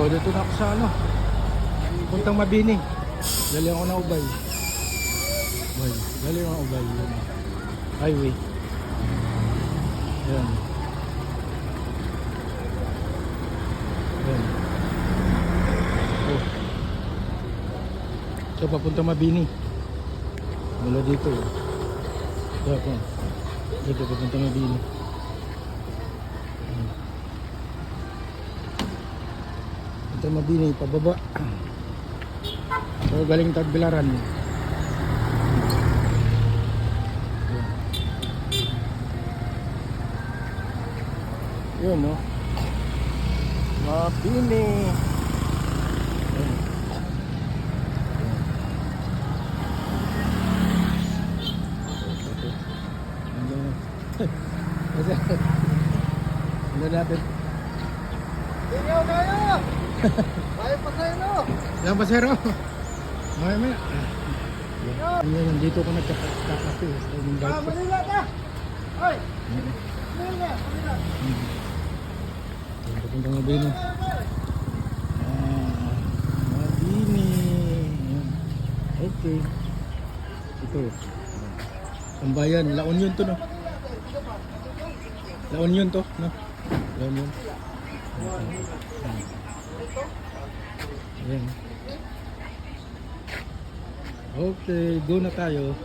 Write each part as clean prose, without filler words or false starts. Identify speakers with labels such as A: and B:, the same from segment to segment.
A: dito na ako sa ano, puntang Mabini. Dali ako na Ubay. Ubay. Dali ako na Ubay. Yan. Highway. Yan. Yan. Oh. So papunta Mabini. Mula dito. Kaya po. Dito papunta Mabini. Ito Mabini, pababa. So galing Tagbilaran. Yun no. Mabini. Ano natin?
B: Tingnan kayo! Kaya pa sa'yo no!
A: Yan pa sir, oh. Maya. Yan, nandito ko nagkakape.
B: Manila na! Ay! Manila!
A: Papuntang Mabini. Mabini. Okay. Ito. Tambayan. La Union to, no? La Union to, no? La Union. Ayan. Okay, doon na tayo.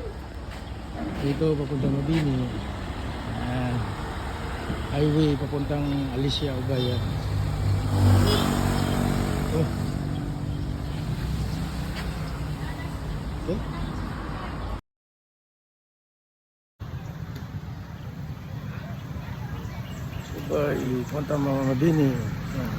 A: Dito papuntang Mabini. Ayan. Highway papuntang Alicia, Ubaya. Oh. Okay. Ubay, papuntang Mabini. Ayan.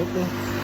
A: Okay.